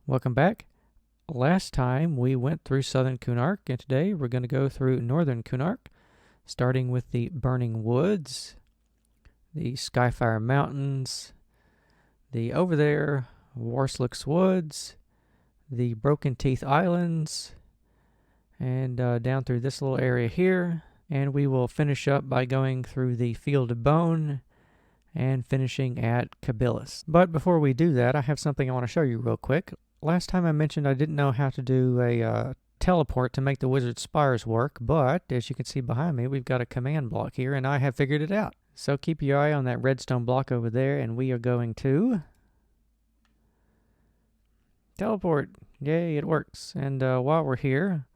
Welcome back. Last time we went through southern Kunark, and today we're going to go through northern Kunark, starting with the Burning Woods, the Skyfire Mountains, the over there Warslick's Woods, the Broken Teeth Islands, and down through this little area here. And we will finish up by going through the Field of Bone and finishing at Kabilis. But before we do that, I have something I want to show you real quick. Last time I mentioned I didn't know how to do a teleport to make the wizard spires work, but as you can see behind me, we've got a command block here, and I have figured it out. So keep your eye on that redstone block over there, and we are going to teleport. Yay, it works. And while we're here,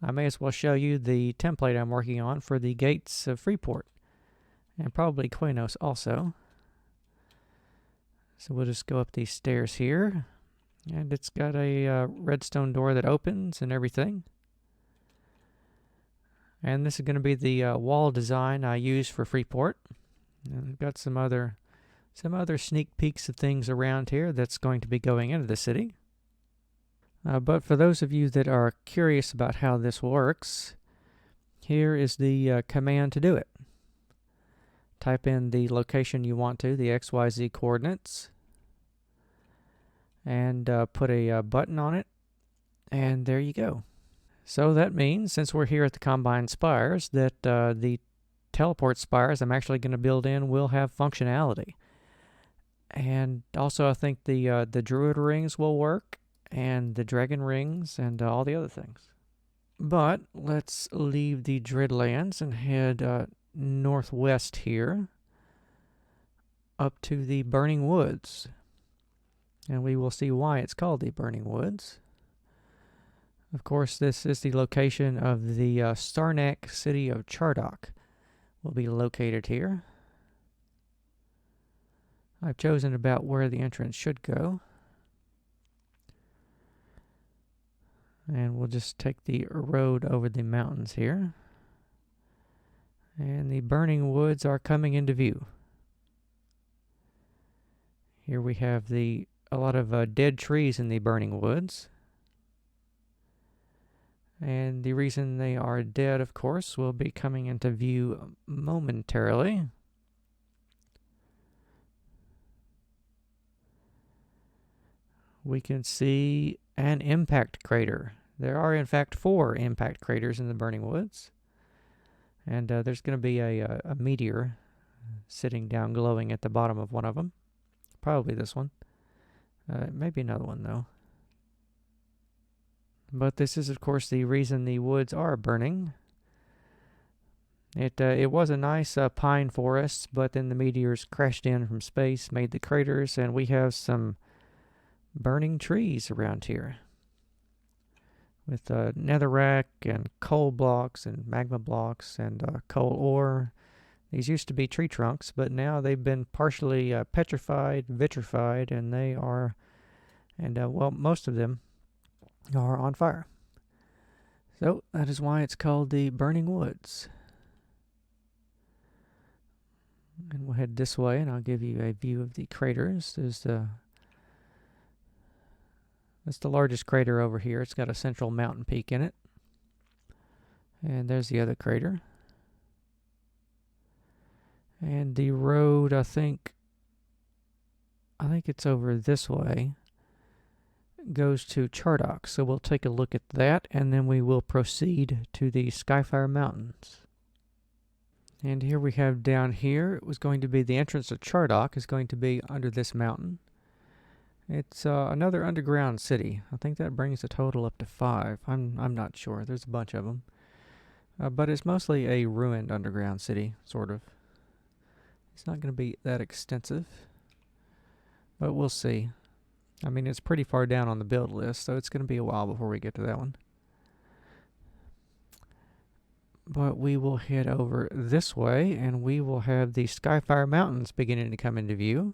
I may as well show you the template I'm working on for the gates of Freeport, and probably Quenos also. So we'll just go up these stairs here. And it's got a redstone door that opens and everything. And this is going to be the wall design I use for Freeport. And I've got some other sneak peeks of things around here that's going to be going into the city. But for those of you that are curious about how this works, here is the command to do it. Type in the location you want to, the XYZ coordinates, and put a button on it, and there you go. So that means, since we're here at the Combine Spires, that the teleport spires I'm actually going to build in will have functionality. And also I think the Druid rings will work, and the Dragon rings, and all the other things. But let's leave the Dreadlands and head northwest here, up to the Burning Woods. And we will see why it's called the Burning Woods. Of course, this is the location of the Starnak city of Chardok. Will be located here. I've chosen about where the entrance should go. And we'll just take the road over the mountains here. And the Burning Woods are coming into view. Here we have a lot of dead trees in the Burning Woods. And the reason they are dead, of course, will be coming into view momentarily. We can see an impact crater. There are, in fact, 4 impact craters in the Burning Woods. And there's going to be a meteor sitting down glowing at the bottom of one of them. Probably this one. Maybe another one, though. But this is, of course, the reason the woods are burning. It was a nice pine forest, but then the meteors crashed in from space, made the craters, and we have some burning trees around here. With netherrack and coal blocks and magma blocks and coal ore. These used to be tree trunks, but now they've been partially petrified, vitrified, and they are, well, most of them are on fire. So that is why it's called the Burning Woods. And we'll head this way, and I'll give you a view of the craters. That's the largest crater over here. It's got a central mountain peak in it. And there's the other crater. And the road, I think it's over this way, goes to Chardok. So we'll take a look at that, and then we will proceed to the Skyfire Mountains. And here we have down here, it was going to be the entrance of Chardok is going to be under this mountain. It's another underground city. I think that brings the total up to 5. I'm not sure. There's a bunch of them. But it's mostly a ruined underground city, sort of. It's not going to be that extensive, but we'll see. I mean, it's pretty far down on the build list, so it's going to be a while before we get to that one. But we will head over this way, and we will have the Skyfire Mountains beginning to come into view.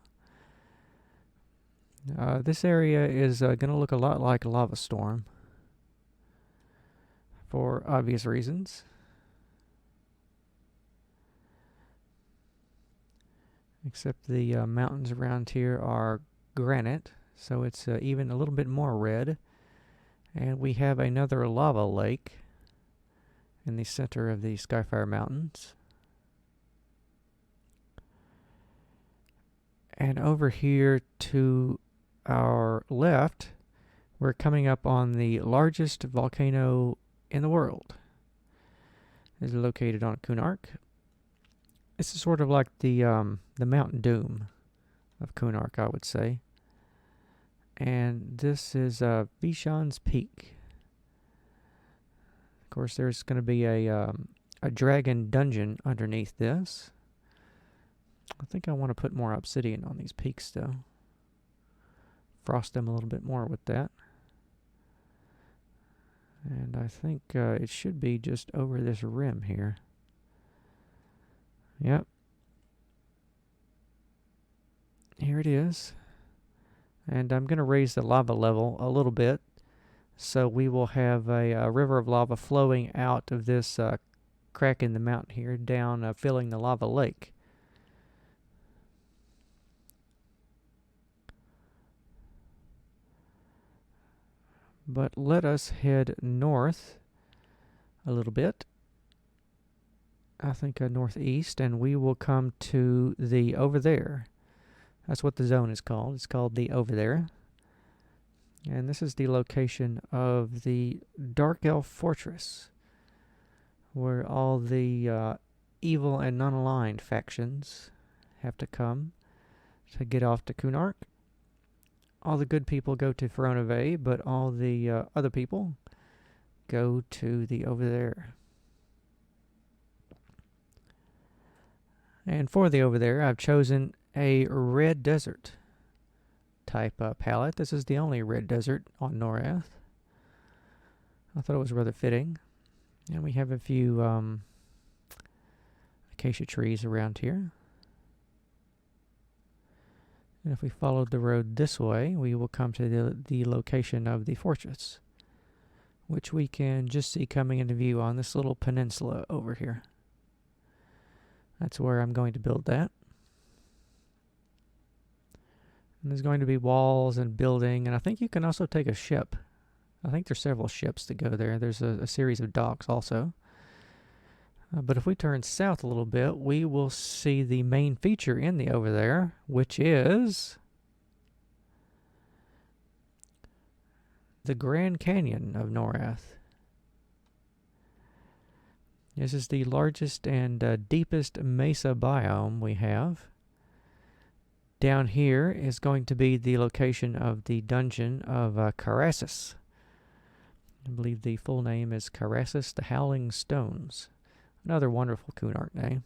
This area is going to look a lot like a lava storm, for obvious reasons. Except the mountains around here are granite, so it's even a little bit more red. And we have another lava lake in the center of the Skyfire Mountains. And over here to our left, we're coming up on the largest volcano in the world. It's located on Kunark. This is sort of like the Mount Doom of Kunark, I would say. And this is Vishan's Peak. Of course, there's going to be a dragon dungeon underneath this. I think I want to put more obsidian on these peaks, though. Frost them a little bit more with that. And I think it should be just over this rim here. Yep. Here it is. And I'm going to raise the lava level a little bit, so we will have a river of lava flowing out of this crack in the mountain here, down, filling the lava lake. But let us head north a little bit. I think northeast, and we will come to the over there. That's what the zone is called. It's called the over there. And this is the location of the Dark Elf Fortress, where all the evil and non-aligned factions have to come to get off to Kunark. All the good people go to Veronave, but all the other people go to the over there. And for the over there, I've chosen a red desert type palette. This is the only red desert on Norrath. I thought it was rather fitting. And we have a few acacia trees around here. And if we followed the road this way, we will come to the location of the fortress, which we can just see coming into view on this little peninsula over here. That's where I'm going to build that. And there's going to be walls and building, and I think you can also take a ship. I think there's several ships that go there. There's a series of docks also. But if we turn south a little bit, we will see the main feature in the over there, which is the Grand Canyon of Norrath. This is the largest and deepest mesa biome we have. Down here is going to be the location of the dungeon of Carassus. I believe the full name is Carassus the Howling Stones. Another wonderful Kunark name.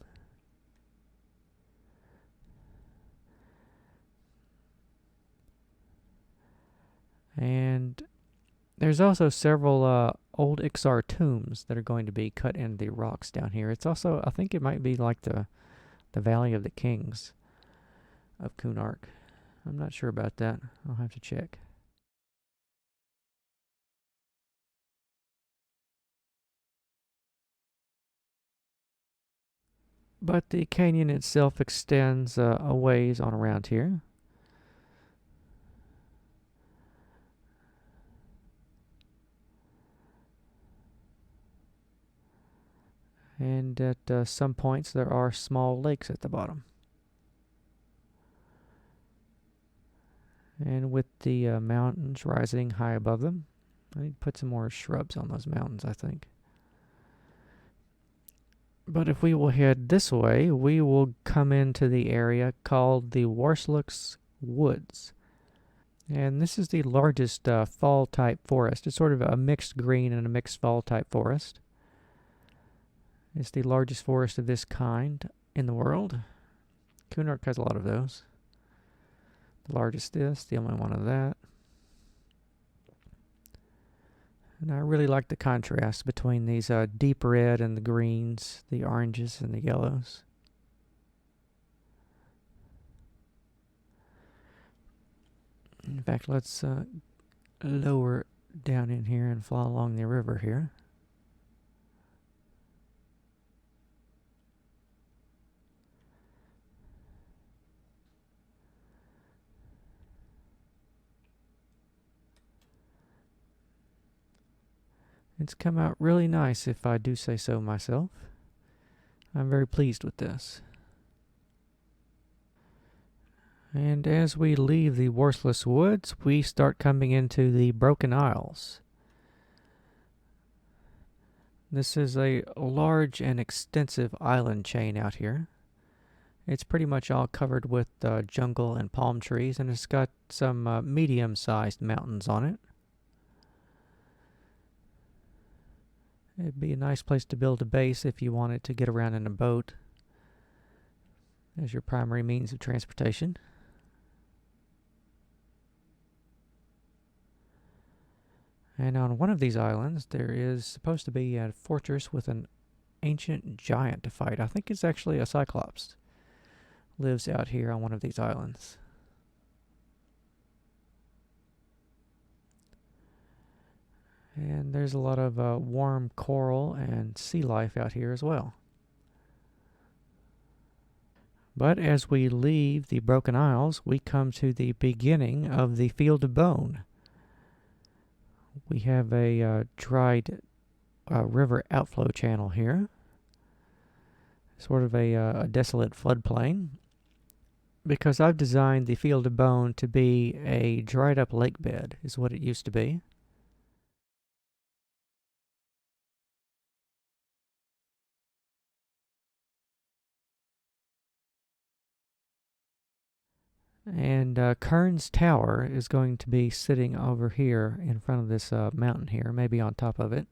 And there's also several old Ixar tombs that are going to be cut into the rocks down here. It's also, I think it might be like the Valley of the Kings of Kunark. I'm not sure about that. I'll have to check. But the canyon itself extends a ways on around here. And at some points there are small lakes at the bottom. And with the mountains rising high above them, I need to put some more shrubs on those mountains, I think. But if we will head this way, we will come into the area called the Warsluck's Woods. And this is the largest fall-type forest. It's sort of a mixed green and a mixed fall-type forest. It's the largest forest of this kind in the world. Kunark has a lot of those. The largest this, the only one of that. And I really like the contrast between these deep red and the greens, the oranges and the yellows. In fact, let's lower down in here and fly along the river here. It's come out really nice, if I do say so myself. I'm very pleased with this. And as we leave the Worthless Woods, we start coming into the Broken Isles. This is a large and extensive island chain out here. It's pretty much all covered with jungle and palm trees, and it's got some medium-sized mountains on it. It'd be a nice place to build a base if you wanted to get around in a boat as your primary means of transportation. And on one of these islands, there is supposed to be a fortress with an ancient giant to fight. I think it's actually a Cyclops. Lives out here on one of these islands. And there's a lot of warm coral and sea life out here as well. But as we leave the Broken Isles, we come to the beginning of the Field of Bone. We have a dried river outflow channel here. Sort of a desolate floodplain. Because I've designed the Field of Bone to be a dried up lake bed, is what it used to be. And Kern's Tower is going to be sitting over here in front of this mountain here, maybe on top of it.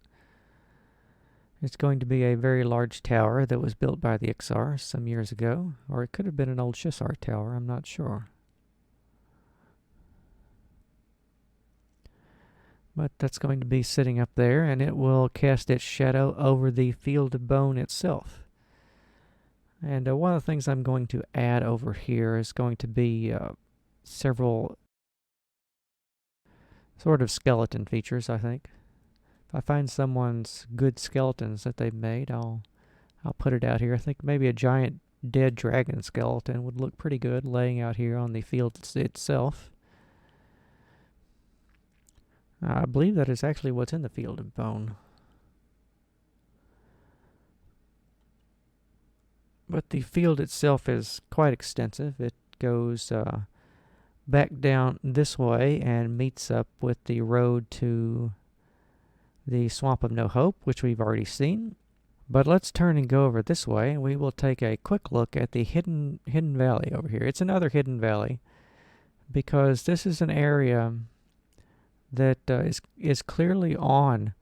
It's going to be a very large tower that was built by the Ixar some years ago, or it could have been an old Shisar tower, I'm not sure. But that's going to be sitting up there, and it will cast its shadow over the Field of Bone itself. And one of the things I'm going to add over here is going to be several sort of skeleton features, I think. If I find someone's good skeletons that they've made, I'll put it out here. I think maybe a giant dead dragon skeleton would look pretty good laying out here on the field itself. I believe that is actually what's in the Field of Bone. But the field itself is quite extensive. It goes back down this way and meets up with the road to the Swamp of No Hope, which we've already seen. But let's turn and go over this way, and we will take a quick look at the hidden valley over here. It's another hidden valley because this is an area that is clearly on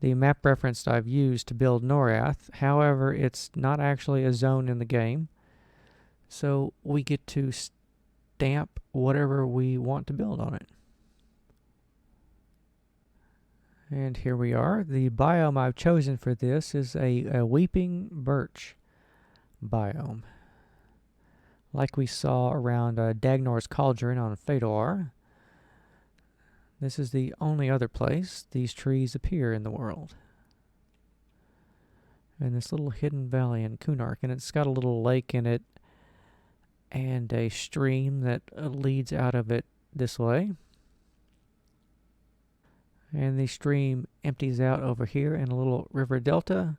the map reference I've used to build Norrath. However, it's not actually a zone in the game, so we get to stamp whatever we want to build on it. And here we are. The biome I've chosen for this is a weeping birch biome, like we saw around Dagnor's Cauldron on Fedor. This is the only other place these trees appear in the world. And this little hidden valley in Kunark, and it's got a little lake in it and a stream that leads out of it this way. And the stream empties out over here in a little river delta.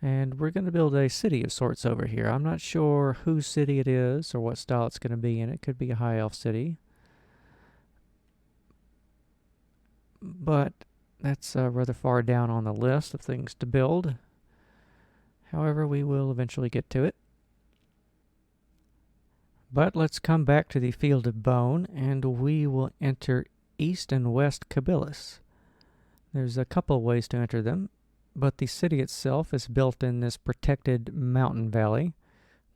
And we're going to build a city of sorts over here. I'm not sure whose city it is or what style it's going to be in. It could be a high elf city. But that's rather far down on the list of things to build. However, we will eventually get to it. But let's come back to the Field of Bone, and we will enter East and West Kabilis. There's a couple ways to enter them, but the city itself is built in this protected mountain valley.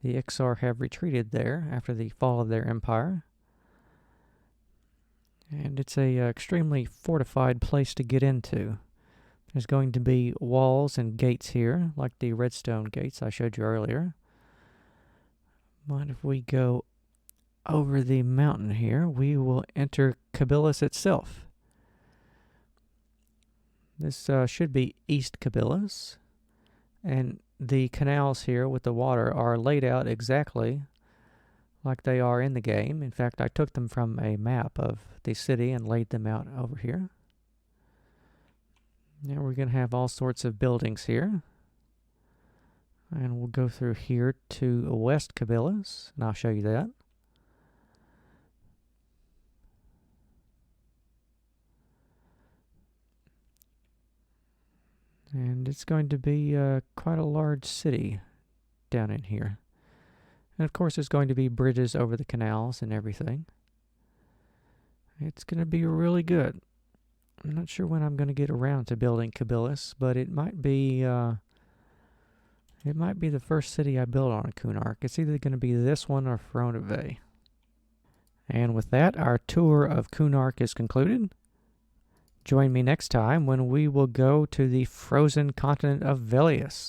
The Ixar have retreated there after the fall of their empire. And it's a extremely fortified place to get into. There's going to be walls and gates here, like the redstone gates I showed you earlier. But if we go over the mountain here, we will enter Kabilis itself. This should be East Kabilis. And the canals here with the water are laid out exactly like they are in the game. In fact, I took them from a map of the city and laid them out over here. Now we're going to have all sorts of buildings here. And we'll go through here to West Cabillas, and I'll show you that. And it's going to be quite a large city down in here. And of course, there's going to be bridges over the canals and everything. It's going to be really good. I'm not sure when I'm going to get around to building Cabillas, but it might be the first city I build on a Kunark. It's either going to be this one or Fronave. And with that, our tour of Kunark is concluded. Join me next time when we will go to the frozen continent of Velius.